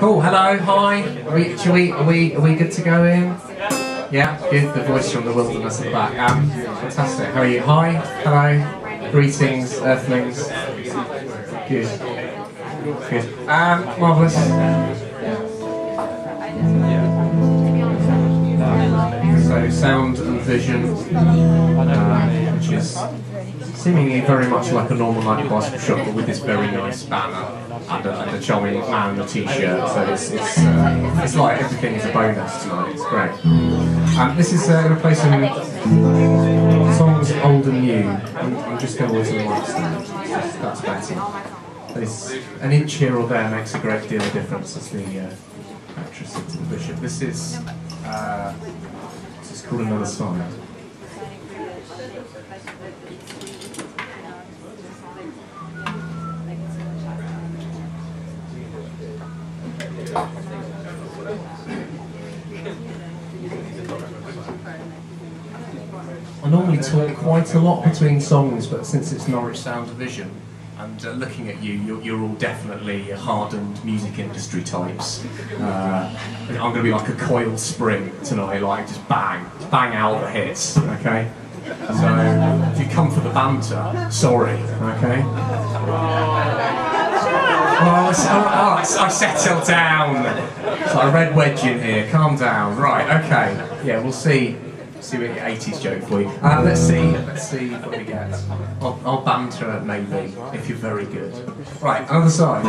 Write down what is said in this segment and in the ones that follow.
Cool. Hello. Hi. Are we good to go in? Yeah. Good. The voice from the wilderness at the back. Fantastic. How are you? Hi. Hello. Greetings, Earthlings. Good. Good. Marvellous. So, Sound and Vision, which is seemingly very much like a normal night bicycle shop, but with this very nice banner and a charming man in a t-shirt. So it's like everything's a bonus tonight. It's great. This is going to play some songs old and new. I'm just going to listen to the stand. That's better. An inch here or there makes a great deal of difference, as the actress said to the bishop. This is called Another Side. I normally talk quite a lot between songs, but since it's Norwich Sound and Vision, and looking at you, you're all definitely hardened music industry types. I'm going to be like a coiled spring tonight, like just bang out the hits, okay? So if you come for the banter, sorry, okay? I settled down. It's like a red wedge in here. Calm down. Right, okay. Yeah, we'll see. See what 80s joke for you. Let's see what we get. I'll banter maybe if you're very good. Right, other side.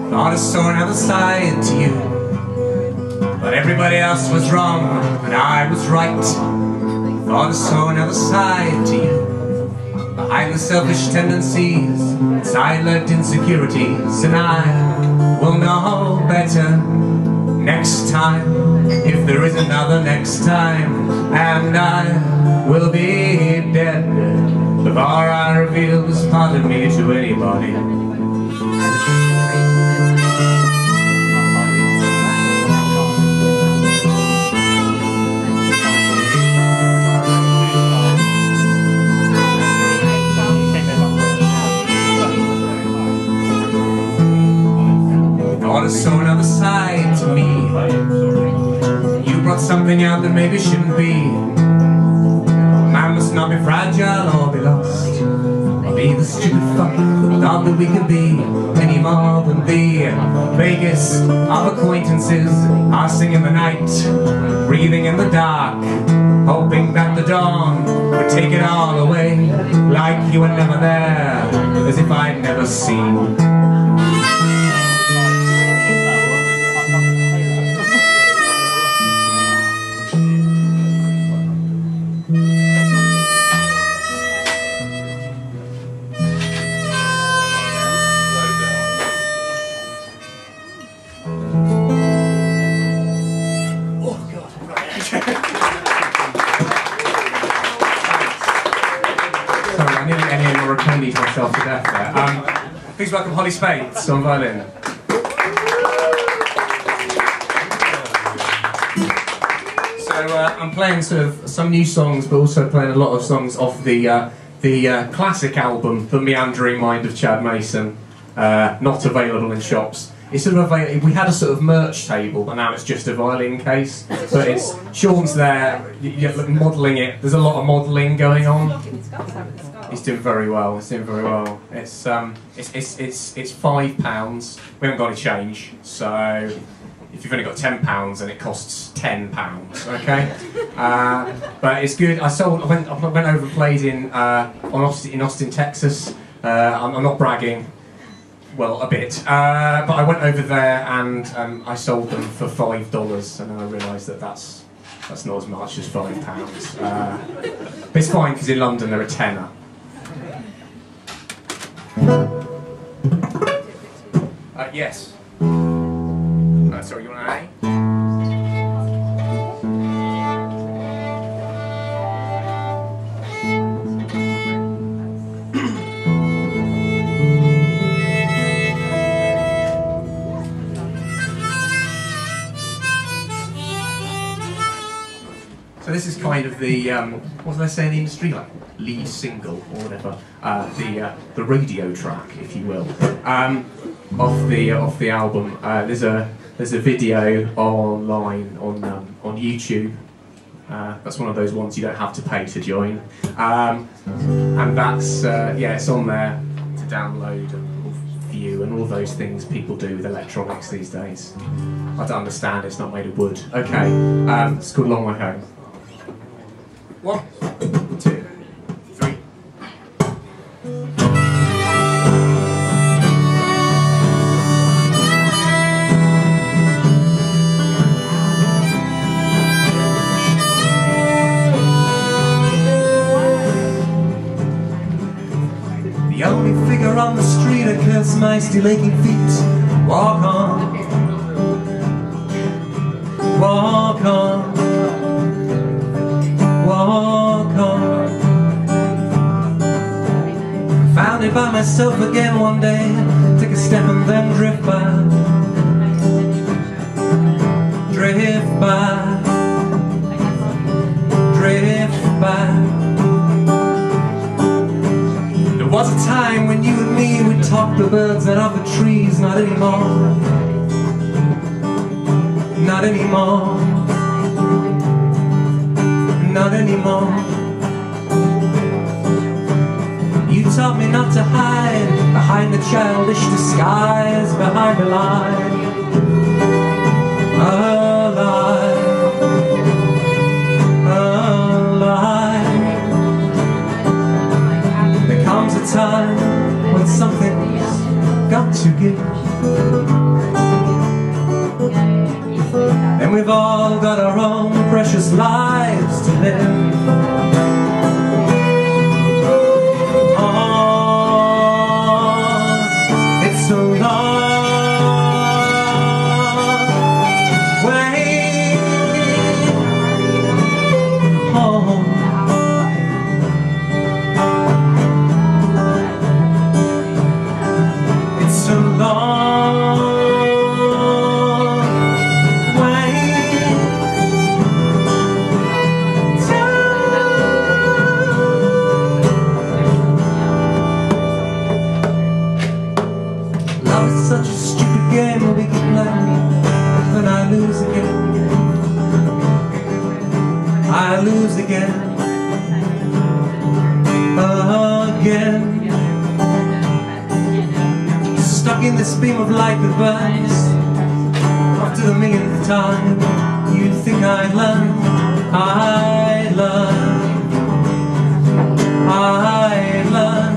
Thought I saw another side to you. But everybody else was wrong, and I was right. Thought I saw another side to you. Behind the selfish tendencies, silent insecurities, and I will know better next time, if there is another next time. And I will be dead before I reveal this part of me to anybody. I saw another side to me. You brought something out that maybe shouldn't be. Man must not be fragile or be lost, or be the stupid fuck who thought that we could be any more than the vaguest of acquaintances, passing in the night, breathing in the dark, hoping that the dawn would take it all away, like you were never there, as if I'd never seen. Myself to death there. Please welcome Holly Speight on violin. So I'm playing sort of some new songs, but also playing a lot of songs off the classic album, The Meandering Mind of Chad Mason, not available in shops. It's sort of we had a sort of merch table, but now it's just a violin case. But it's Sean's there, you're modelling it. There's a lot of modelling going on. He's doing very well. He's doing very well. It's £5. We haven't got any change, so if you've only got £10, then it costs £10. Okay, but it's good. I went over and played in Austin, Texas. I'm not bragging. Well, a bit, but I went over there and I sold them for $5, and then I realised that that's not as much as £5. But it's fine because in London they're a tenner. Yes. Sorry, you want an A? this is kind of the, what did I say in the industry, like lead single or whatever, the radio track, if you will, off the album. There's a video online on YouTube. That's one of those ones you don't have to pay to join, and that's yeah, it's on there to download and view and all those things people do with electronics these days. I don't understand, it's not made of wood. Okay, it's called Long Way Home. 1, 2, 3. The only figure on the street that curves my still aching feet. Walk on, walk on, walk on. Found it by myself again one day. Take a step and then drift by, drift by, drift by. There was a time when you and me would talk the birds out of the trees. Not anymore, not anymore, not anymore. You taught me not to hide behind the childish disguise, behind a lie, a lie, a lie. There comes a time when something's got to give, and we've all got our own precious lives to live. Oh, it's a long way home. It's a long such a stupid game that we keep playing, then I lose again, I lose again, again. Stuck in this beam of light that burns, after the millionth time, you'd think I'd learn, I'd learn, I'd learn.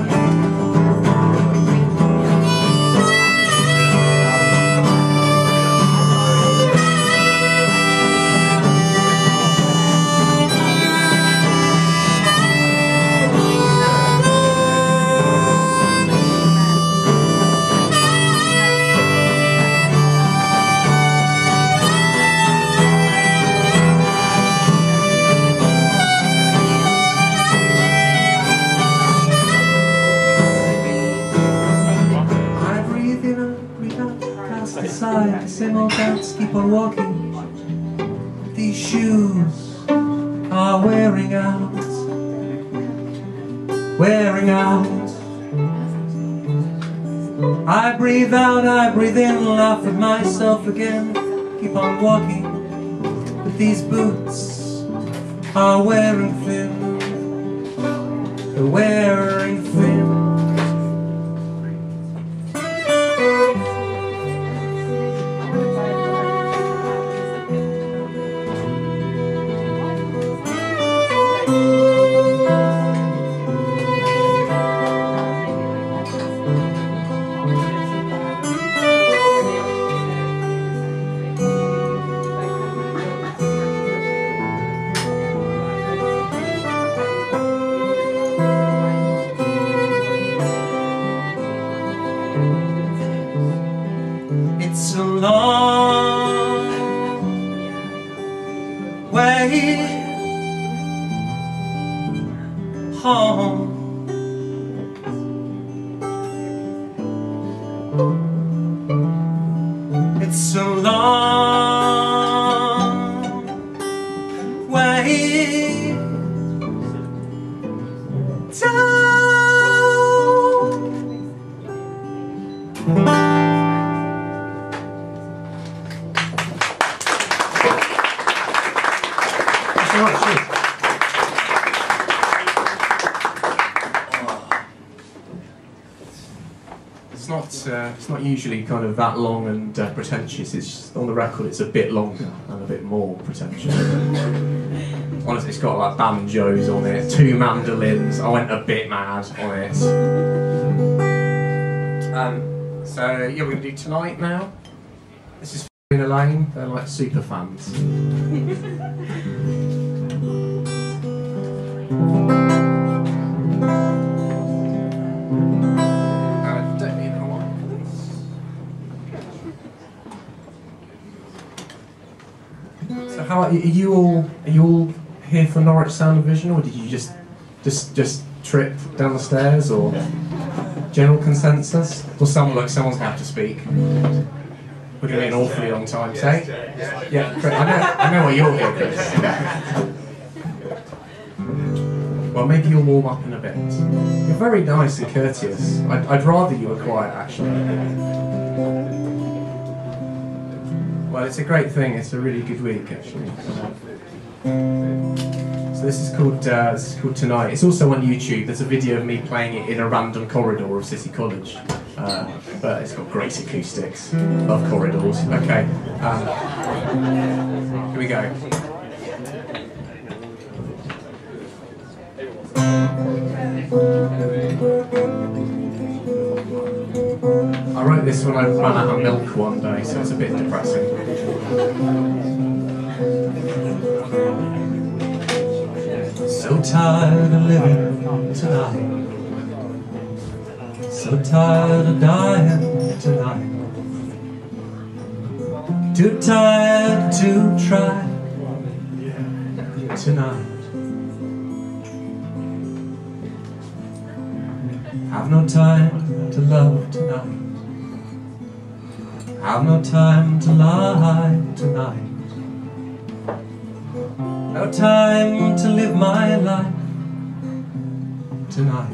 Same old dance, keep on walking. These shoes are wearing out, wearing out. I breathe out, I breathe in, laugh at myself again. Keep on walking, but these boots are wearing thin, they're wearing thin. It's a long way home. It's a long way It's not usually kind of that long and pretentious. It's just, on the record, it's a bit longer and a bit more pretentious. Honestly, it's got like banjos on it, 2 mandolins. I went a bit mad on it. So yeah, we're gonna do Tonight now. This is in a lane. They're like super fans. How are you all here for Norwich Sound and Vision, or did you just trip down the stairs, or general consensus? Or someone's gonna have to speak. We're gonna be an awfully long time. Say, yeah, Chris, I know why you're here, Chris. Well, maybe you'll warm up in a bit. You're very nice and courteous. I'd rather you were quiet, actually. Well, it's a great thing. It's a really good week, actually. So this is called Tonight. It's also on YouTube. There's a video of me playing it in a random corridor of City College, but it's got great acoustics. Love corridors. Okay, here we go. I wrote this when I ran out of milk one day, so it's a bit depressing. So tired of living tonight, so tired of dying tonight, too tired to try tonight. Have no time to love tonight, have no time to lie tonight, no time to live my life tonight.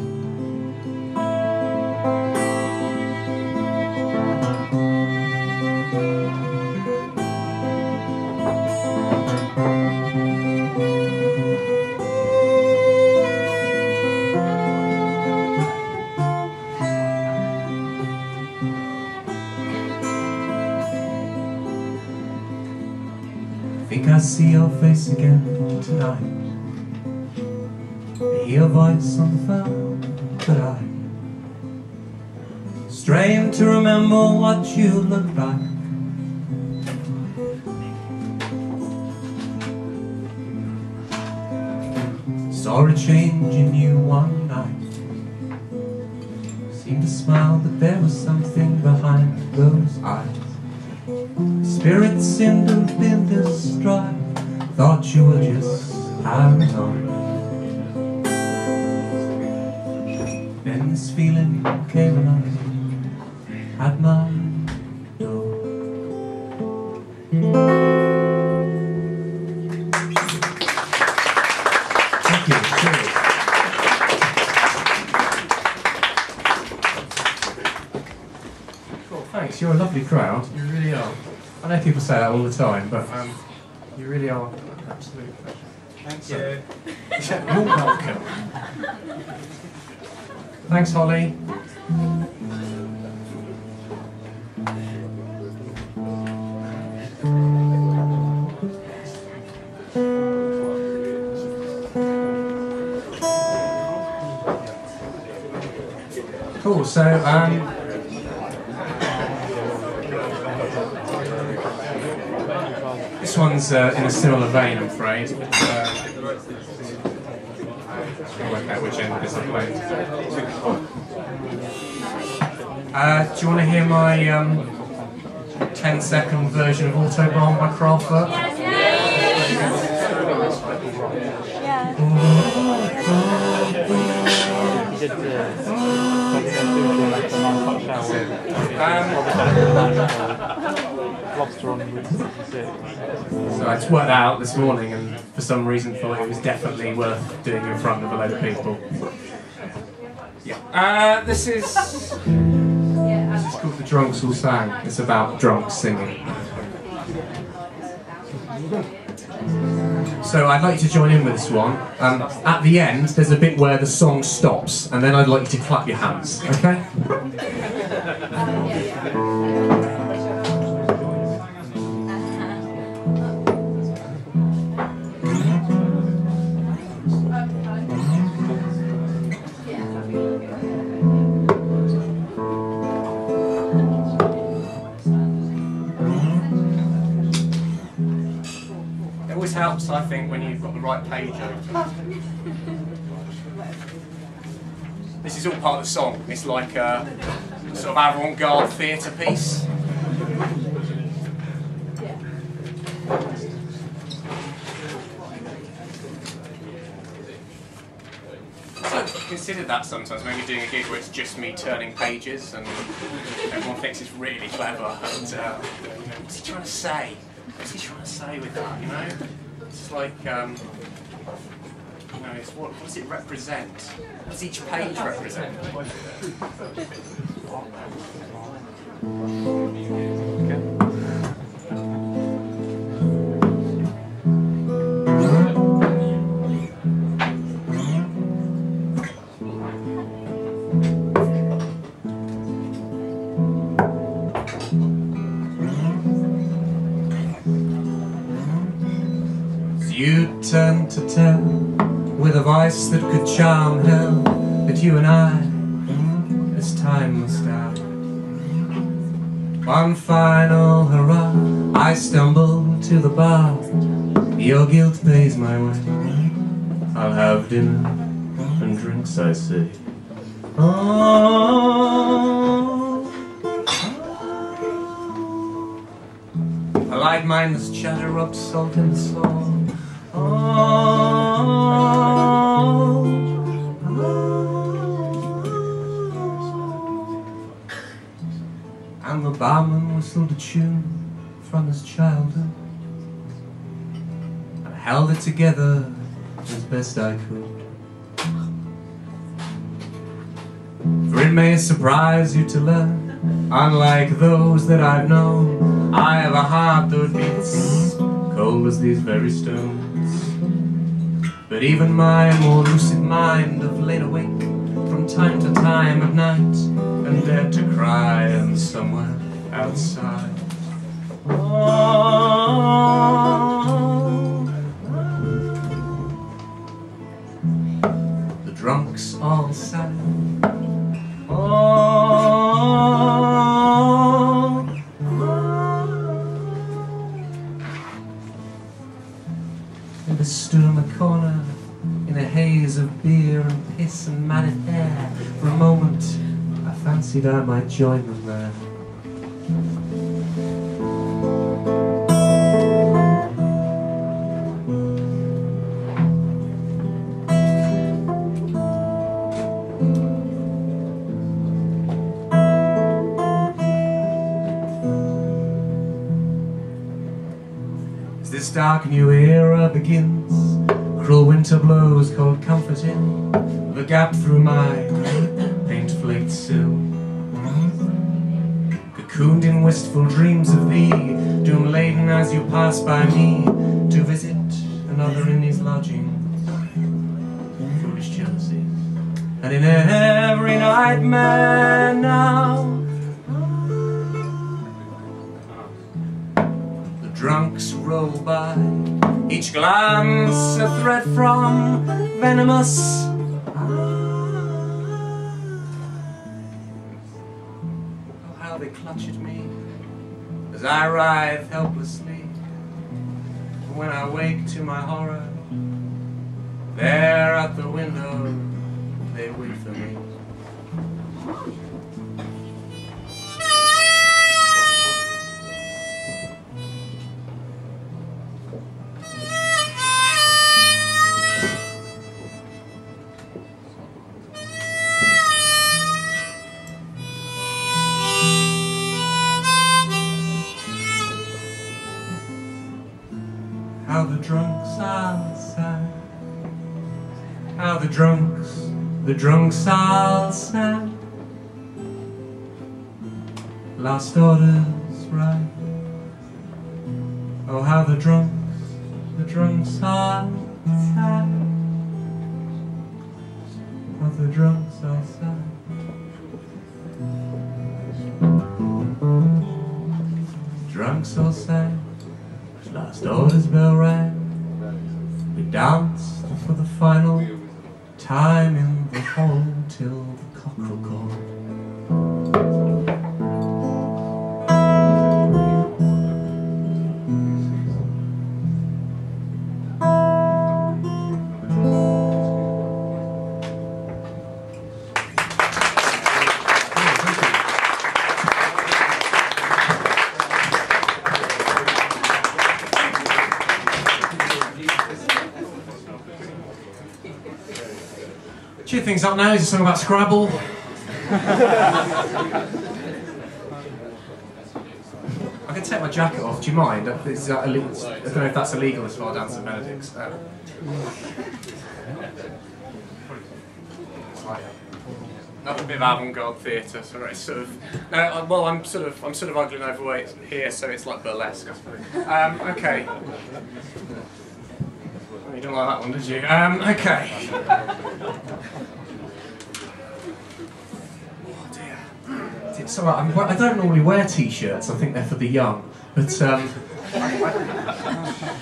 I think I see your face again tonight. I hear your voice on the phone, but I strain to remember what you look like. Saw a change in you one night. Seemed to smile, but there was something behind those eyes. Spirits seemed to have been distraught. Thought you were just paranoid. Then this feeling came alive at my door. Thank you. Cheers. Cool, thanks. You're a lovely crowd. You really are. I know people say that all the time, but you really are an absolute pleasure. Thanks. Yeah. You're welcome. Thanks, Holly. Cool. So, this one's in a similar vein, I'm afraid. I'll work out which end of this I played. Do you want to hear my 10-second version of Autobahn by Kraftwerk? So I just worked that out this morning, and for some reason thought it was definitely worth doing in front of a load of people. Yeah. This is called the Drunks All Sang. It's about drunks singing. So I'd like you to join in with this one. At the end, there's a bit where the song stops, and then I'd like you to clap your hands, okay? It always helps, I think, when you've got the right page open. This is all part of the song. It's like a sort of avant-garde theatre piece. So I've considered that sometimes, maybe doing a gig where it's just me turning pages and everyone thinks it's really clever. And, you know, what's he trying to say? What's he trying to say with that, you know? It's like, you know, it's what does it represent? What does each page represent? You turned to tell, with a voice that could charm hell, that you and I, as time must out. One final hurrah, I stumble to the bar. Your guilt pays my way. I'll have dinner and drinks, I say. Oh, I like mindless chatter, rub salt in the soul. And the barman whistled a tune from his childhood, and I held it together as best I could. For it may surprise you to learn, unlike those that I've known, I have a heart that beats cold as these very stones. But even my more lucid mind have laid awake from time to time at night and dared to cry, and somewhere outside, oh, the drunks all sang. And I stood on the corner in a haze of beer and piss and matted hair. For a moment I fancied I might join them there. As this dark new era begins, cruel winter blows cold comfort in the gap through my paint-flaked sill. Cocooned in wistful dreams of thee, doom-laden as you pass by me to visit another in these lodgings. Foolish jealousy, and in every nightmare now, the drunks roll by, each glance a thread from venomous. Oh, how they clutch at me as I writhe helplessly. And when I wake to my horror, there at the window they wait for me. How the drunks all sang, how the drunks all sang. last orders right. Oh, how the drunks are sad. Oh, the drunks are sad. Drunks are sad. Last orders bell rang. We danced for the final time in the hall till the cockerel called. Cheer things up now, is a song about Scrabble. I can take my jacket off, do you mind? Is that illegal? I don't know if that's illegal as far down St Benedict's. Not a bit of avant-garde theatre, so it's sort of. No, well, I'm sort of ugly and overweight here, so it's like burlesque, I suppose. Okay. You didn't like that one, did you? Okay. Oh dear. It's alright. I don't normally wear t-shirts. I think they're for the young. But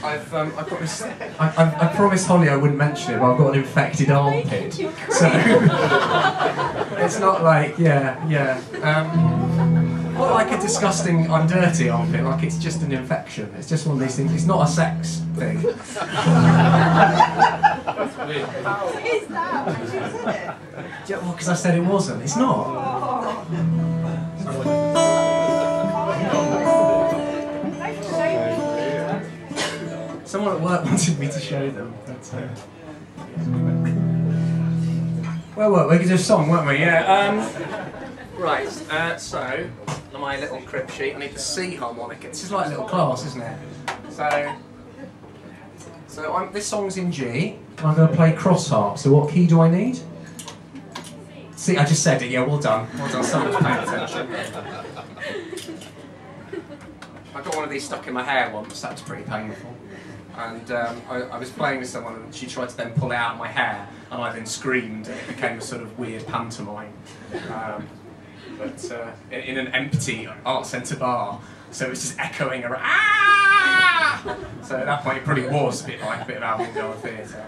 I've got this. I promised Holly I wouldn't mention it, but I've got an infected armpit. So it's not like not like a disgusting, I'm dirty armpit. Like it's just an infection. It's just one of these things. It's not a sex thing. What is that? Why did you say it? Well, because I said it wasn't. It's not. Someone at work wanted me to show them. Well, we're going to do a song, weren't we? Yeah. Right. So, on my little crib sheet, I need the C harmonica. This is like a little class, isn't it? So this song's in G. I'm going to play cross harp. So what key do I need? C. I just said it. Yeah, well done. Well done. Someone's paying attention. I got one of these stuck in my hair once. That was pretty painful. And I was playing with someone, and she tried to then pull it out of my hair, and I then screamed, and it became a sort of weird pantomime. But in an empty art centre bar, so it was just echoing around. Ah! So at that point, it probably was a bit like a bit of avant-garde theatre.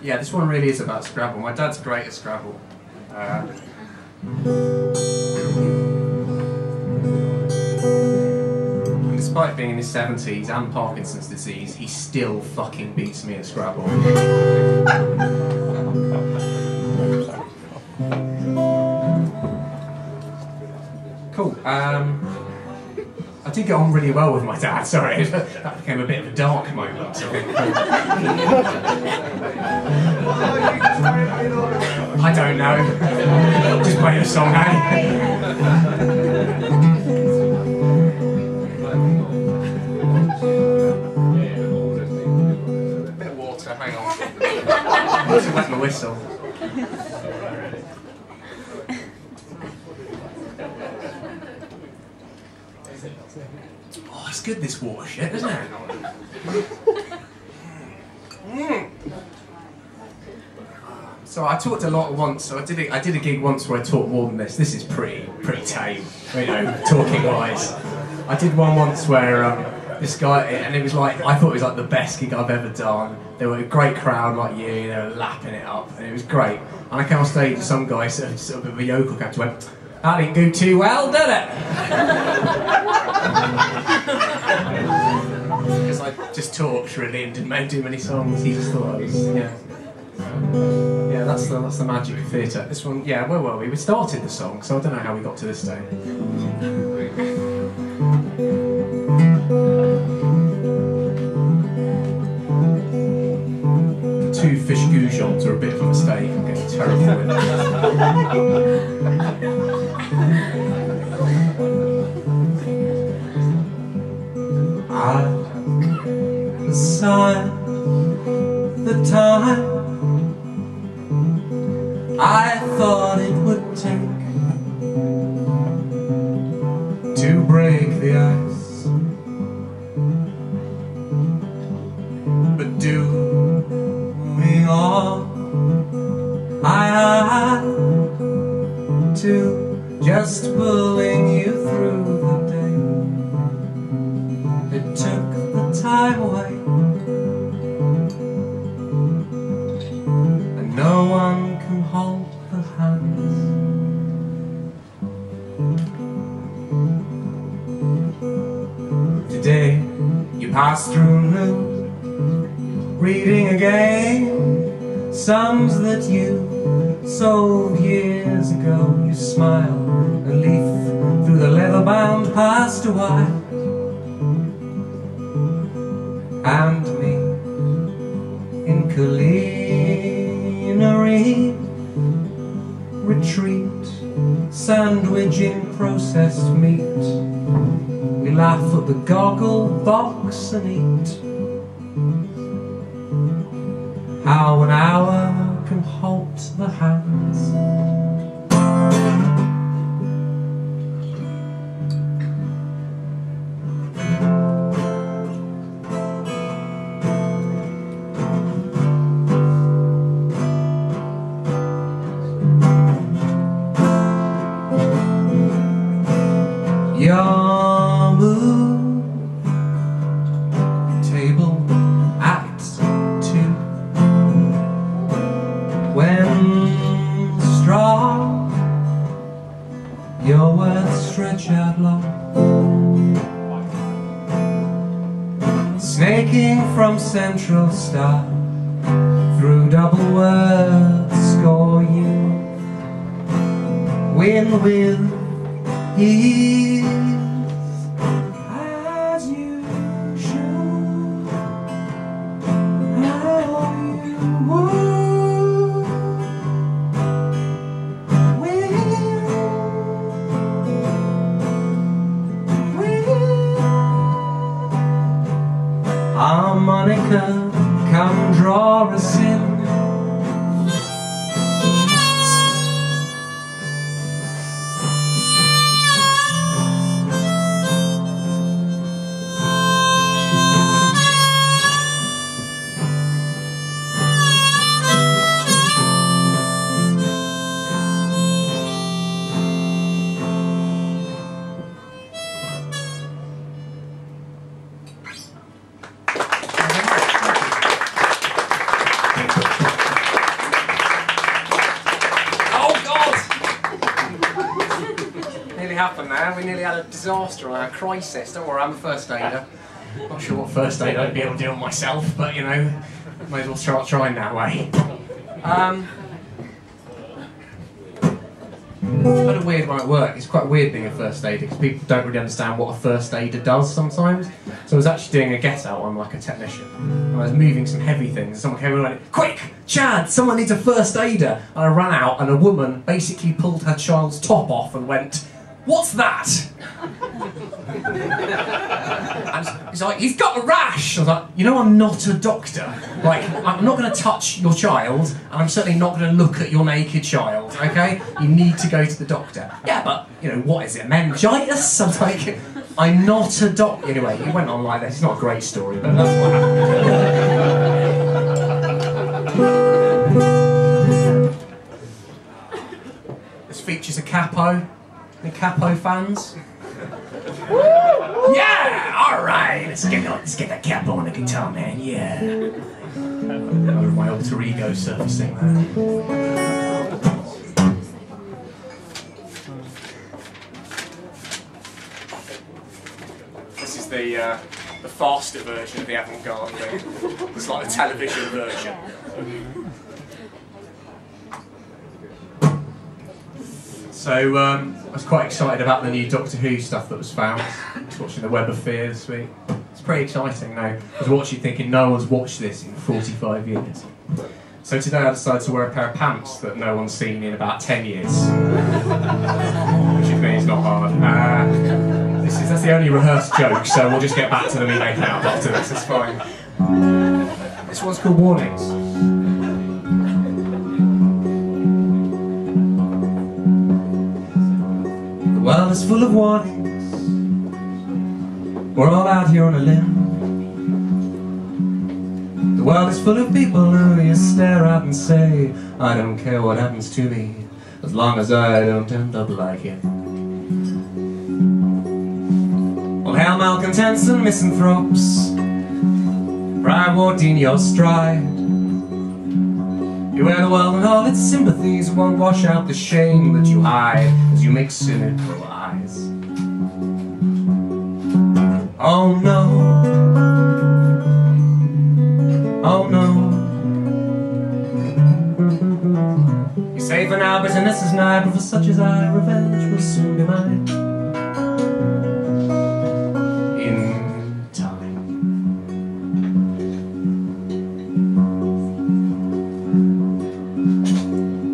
Yeah, this one really is about Scrabble. My dad's great at Scrabble. And despite being in his 70s and Parkinson's disease, he still fucking beats me at Scrabble. Cool. I did get on really well with my dad, sorry. That became a bit of a dark moment. I don't know. Just play the song, hey? A bit of water, hang on. I need to wet my whistle. Oh, it's good, this water shit, isn't it? So I talked a lot once. So I did a gig once where I talked more than this. This is pretty tame, you know, talking wise. I did one once where this guy, and it was like, I thought it was like the best gig I've ever done. There were a great crowd like you, they were lapping it up, and it was great. And I came on stage and some guy sort of a yokel came to went, "That didn't go too well, did it?" Because I just talked really and didn't do many songs. He just thought I was, yeah, that's the magic of theatre. This one, yeah, where were we? We started the song, so I don't know how we got to this day. Two fish goujons are a bit of a mistake. I'm getting terrible with I sign the time I thought it would take to break the ice, but doing all I had to, just pulling you through the day. It took the time away, and no one can hold the hands. Today you pass through news, reading again sums that you sold years ago. You smile, a leaf through the leather-bound past a while, and me in culinary retreat, sandwiching processed meat. We laugh at the goggle box and eat. How an hour can halt the hands. Your move, table act 2. When strong, your words stretch out long, snaking from central star, through double words score you, win with ease, as you should, how you would win. Harmonica, come draw us in. Happened there. We nearly had a disaster on our crisis. Don't worry, I'm a first aider. Not sure what first aid I'd be able to do on myself, but you know, may as well start trying that way. It's kind of weird when I work. It's quite weird being a first aider because people don't really understand what a first aider does sometimes. So I was actually doing a get out on like a technician, and I was moving some heavy things. Someone came and went, "Quick, Chad! Someone needs a first aider!" And I ran out, and a woman basically pulled her child's top off and went, "What's that?" And he's like, "He's got a rash." I was like, "You know, I'm not a doctor. Like, I'm not going to touch your child, and I'm certainly not going to look at your naked child, okay? You need to go to the doctor." "Yeah, but, you know, what is it, meningitis?" I was like, "I'm not a doctor." Anyway, it went on like this. It's not a great story, but that's what happened. This features a capo. Any capo fans? Yeah! Alright! Let's get that capo on the guitar, man, yeah. My alter ego surfacing there. This is the faster version of the avant-garde thing. It's like the television version. So I was quite excited about the new Doctor Who stuff that was found. I was watching the Web of Fear this week. It's pretty exciting now. I was watching thinking no one's watched this in 45 years. So today I decided to wear a pair of pants that no one's seen in about 10 years. Which with me is not hard. That's the only rehearsed joke, so we'll just get back to the me making out after this, it's fine. This one's called Warnings. world is full of warnings. We're all out here on a limb. The world is full of people who you stare at and say, I don't care what happens to me, as long as I don't end up like him. Well, hail malcontents and misanthropes, pride walked in your stride. Beware the world and all its sympathies won't wash out the shame that you hide as you make cynical eyes. Oh no, oh no. You're safe for now, bitterness is nigh, but for such as I, revenge will soon be mine. In time.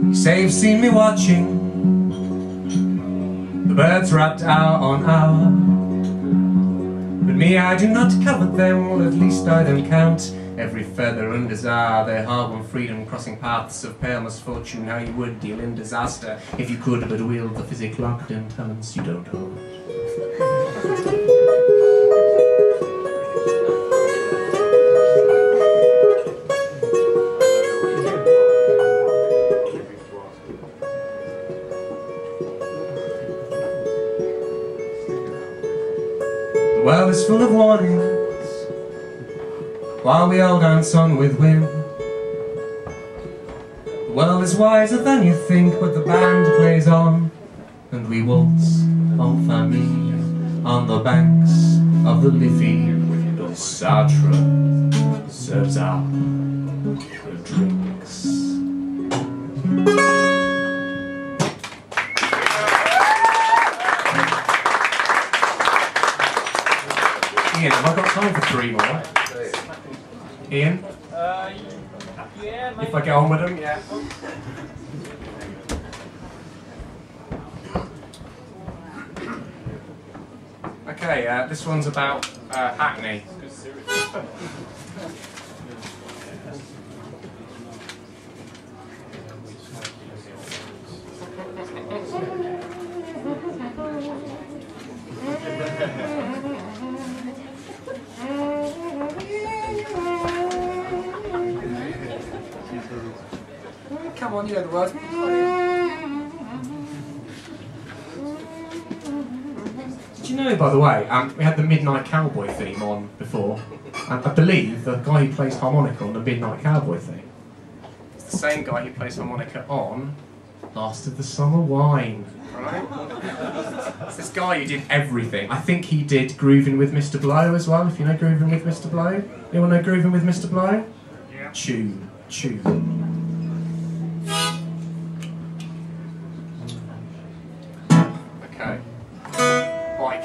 You say you've seen me watching the birds wrapped hour on hour. But me, I do not covet them, or at least I don't count every feather and desire they harbour on freedom, crossing paths of pale misfortune. How you would deal in disaster if you could but wield the physic locked in talents you don't hold. The world is full of warnings while we all dance on with wind. The world is wiser than you think, but the band plays on, and we waltz en famille on the banks of the Liffey. Sartre serves up the drinks. Ian, have I got time for 3 more? Ian? Yeah, maybe. If I get on with them? Yeah. Okay, this one's about acne. Come on, you know the words. Did you know, by the way, we had the Midnight Cowboy theme on before, and I believe the guy who plays harmonica on the Midnight Cowboy theme is the same guy who plays harmonica on Last of the Summer Wine, right? It's this guy who did everything. I think he did Groovin' with Mr. Blow as well, if you know Groovin' with Mr. Blow. Anyone know Groovin' with Mr. Blow? Yeah. Tune. Okay. Right,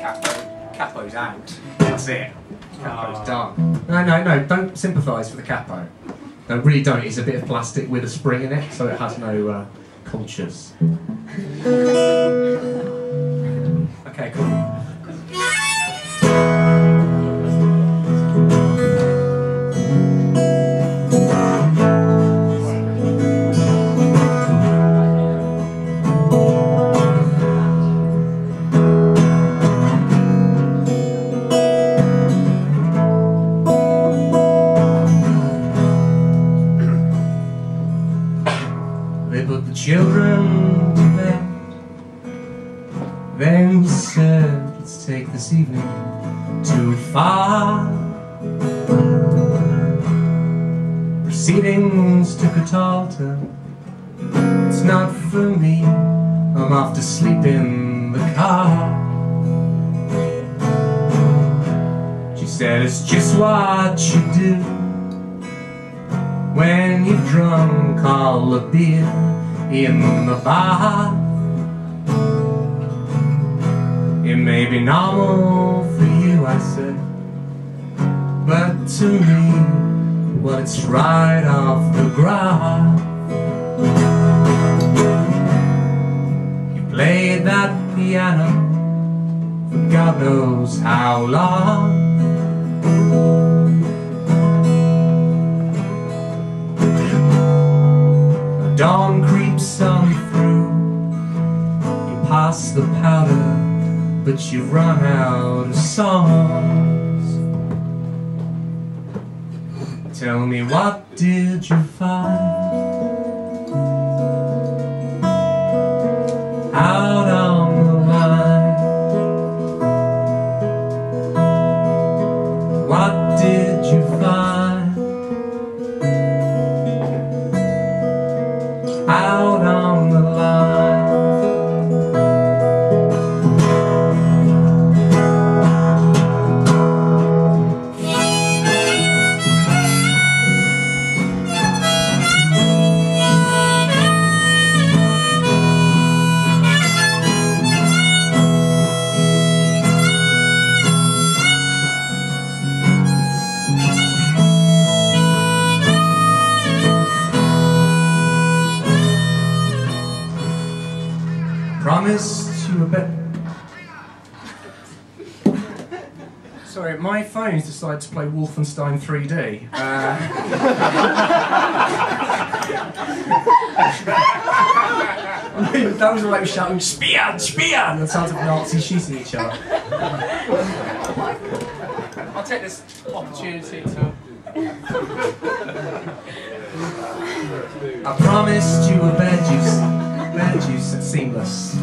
Capo's out. That's it. Capo's done. No, don't sympathise for the Capo. No, really don't. It's a bit of plastic with a spring in it, so it has no cultures. Okay, cool. They put the children to bed. Then he said, let's take this evening too far. Proceedings took a tall turn. It's not for me, I'm off to sleep in the car. She said, it's just what you do when you've drunk all the beer in the bar. It may be normal for you, I said, but to me, well, it's right off the graph. You played that piano for God knows how long. Dawn creeps on through. You pass the powder but you've run out of songs. Tell me, what did you find out on the line? What did you find out on the line? Promised you a bit. Sorry, my phone's decided to play Wolfenstein 3D. I mean, that was like shouting "Spion, Spion!" The sounds of Nazis shooting each other. I'll take this opportunity to. I promised you a bed juice and seamless.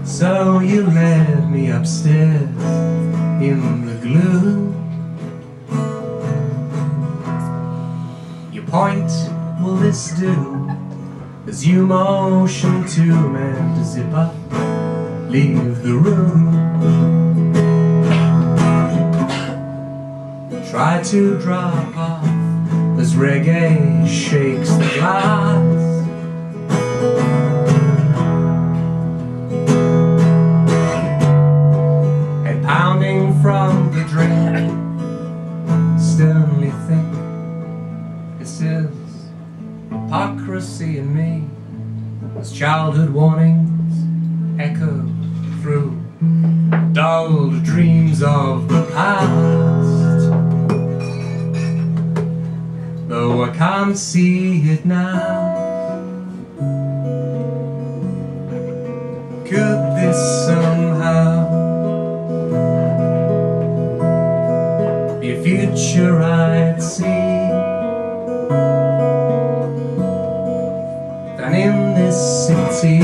So you led me upstairs in the gloom. You point, will this do? As you motion to men to zip up, leave the room. Try to drop off as reggae shakes the glass. Head pounding from the drink, sternly think, this is hypocrisy in me, as childhood warnings echo through dulled dreams of the past. Though I can't see it now, could this somehow be a future I'd see? Than in this city.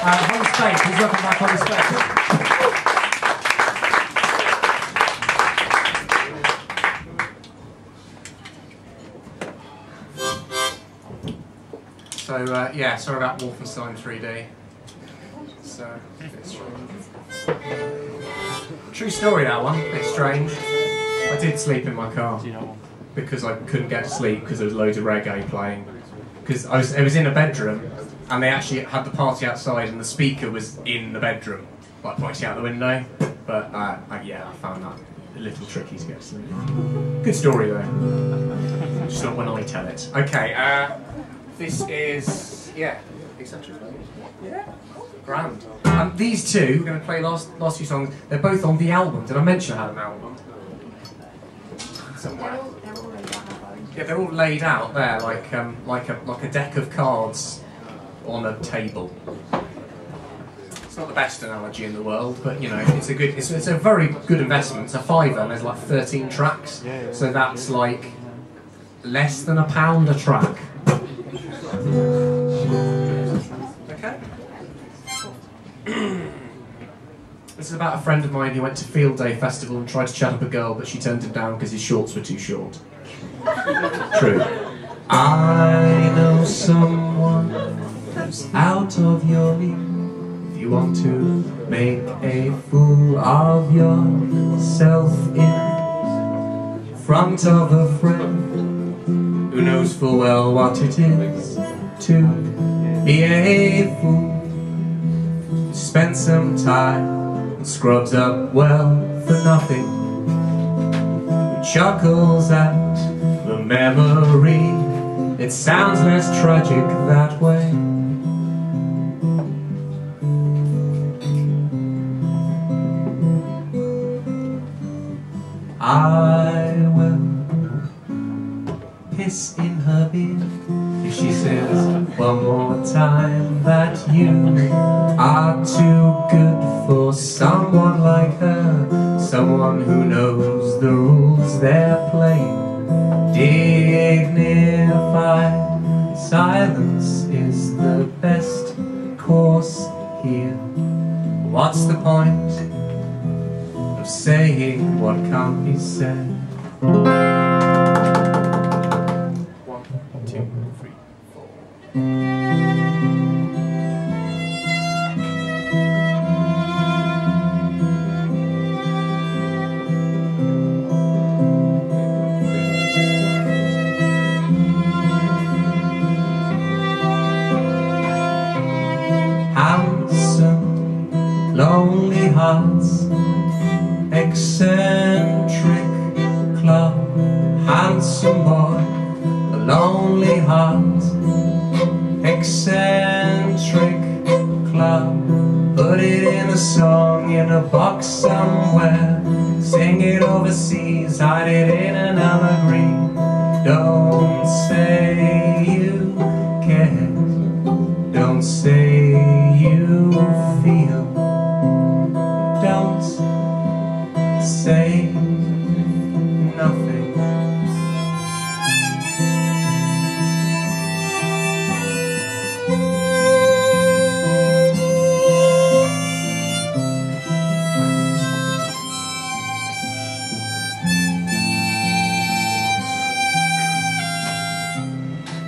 Holly Speight, please welcome back Holly Speight. So, yeah, sorry about Wolfenstein 3D. So, a bit strange. True story, that one, a bit strange. I did sleep in my car because I couldn't get to sleep because there was loads of reggae playing. Because it was in a bedroom, and they actually had the party outside, and the speaker was in the bedroom, like pointing out the window. But yeah, I found that a little tricky to get to sleep. Good story though, just not when I tell it. Okay, this is etc. Yeah, grand. These two, we're going to play last few songs. They're both on the album. Did I mention I had an album? Somewhere. Yeah, they're all laid out there, like a deck of cards on a table. It's not the best analogy in the world, but you know, it's a very good investment. It's a £5 and there's like 13 tracks, so that's like less than £1 a track. Okay. This is about a friend of mine who went to Field Day Festival and tried to chat up a girl, but she turned him down because his shorts were too short. True. I know someone who's out of your league. If you want to make a fool of yourself in front of a friend who knows full well what it is to be a fool, spent some time and scrubs up well for nothing, who chuckles at the memory. It sounds less tragic that way. I will piss in her beer if she says one more time that you are too good for someone like her, someone who knows the rules they're playing. Dignified silence is the best course here. What's the point of saying what can't be said? 1, 2, 3, 4. Handsome, lonely hearts, eccentric club. Handsome boy, a lonely heart, eccentric club. Put it in a song in a box somewhere, sing it overseas, hide it in an evergreen. Don't say you care, don't say you feel, don't say nothing.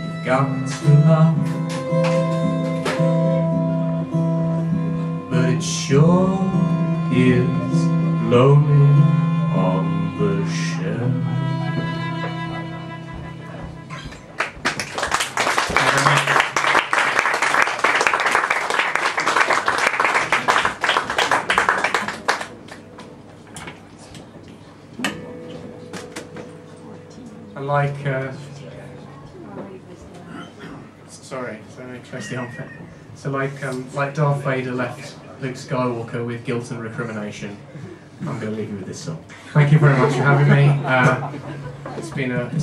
You've got to love, but it sure is lonely on the shelf. I like, sorry, so let me close the armpit. So like Darth Vader left Luke Skywalker with guilt and recrimination, I'm going to leave you with this song. Thank you very much for having me. It's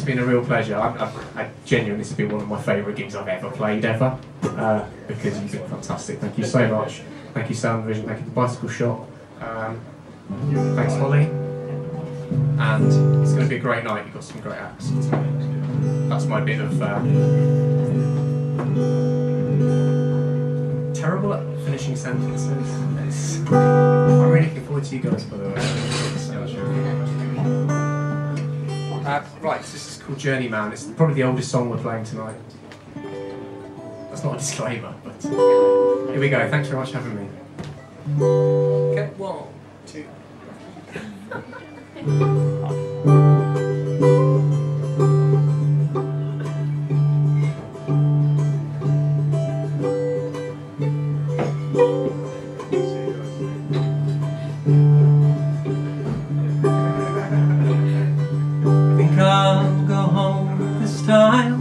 been a real pleasure. I genuinely, this has been one of my favourite gigs I've ever played ever, because you've been fantastic. Thank you so much. Thank you Sound and Vision. Thank you the Bicycle Shop. Thanks Holly. And it's going to be a great night. You've got some great acts. That's my bit of terrible at finishing sentences. I'm really looking forward to you guys, by the way. Right, so this is called Journeyman. It's probably the oldest song we're playing tonight. That's not a disclaimer, but here we go. Thanks very much for having me. Okay, 1, 2. Think I'll go home this time.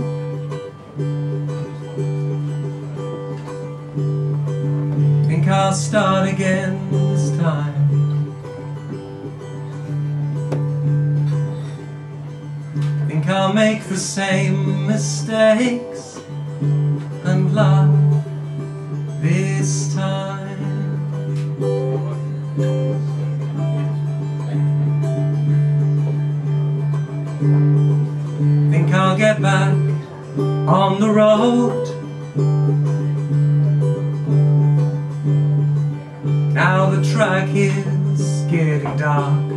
Think I'll start again this time. Think I'll make the same mistakes and laugh this time. Think I'll get back on the road. Now the track is getting dark.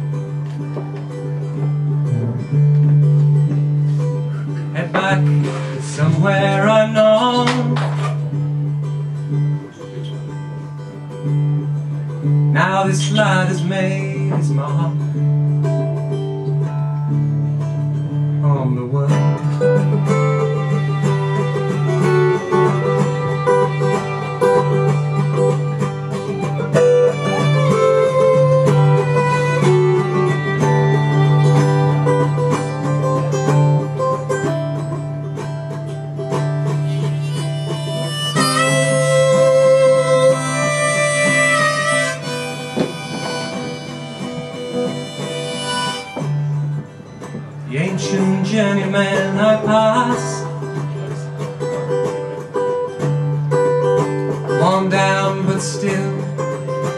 Head back somewhere I know. Now this lad has made his mark on the world. calmed down but still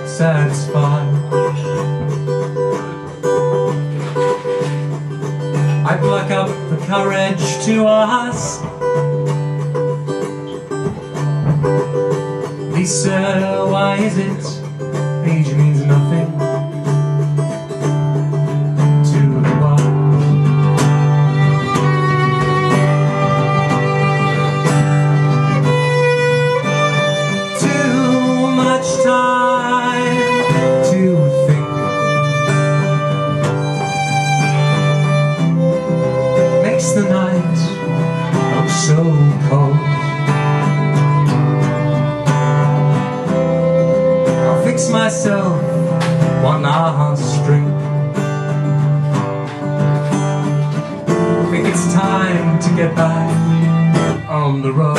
satisfied. I pluck up the courage to ask, Lisa, why is it age means nothing to the wild? Too much time to think makes the night look so cold. I'll fix myself one last drink. I think it's time to get back on the road.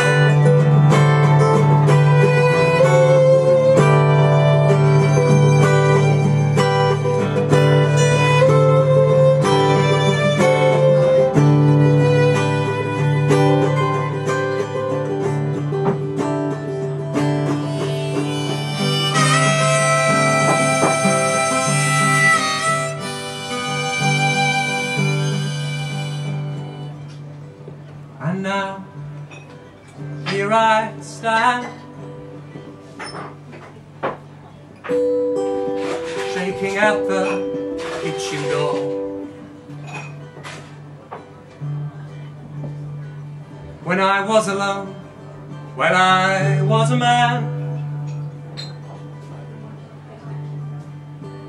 And now, here I stand, shaking at the kitchen door. When I was alone, when I was a man,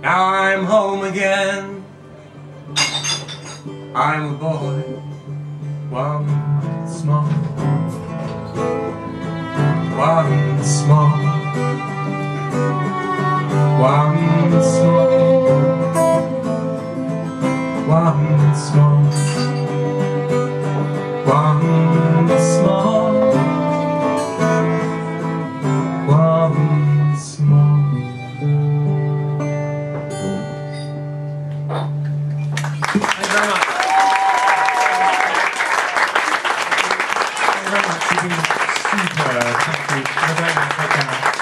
now I'm home again. I'm a boy, one small, one small, one small, one small, one small, one small. Thank you very much. You've been super. Thank you. I don't know if I can.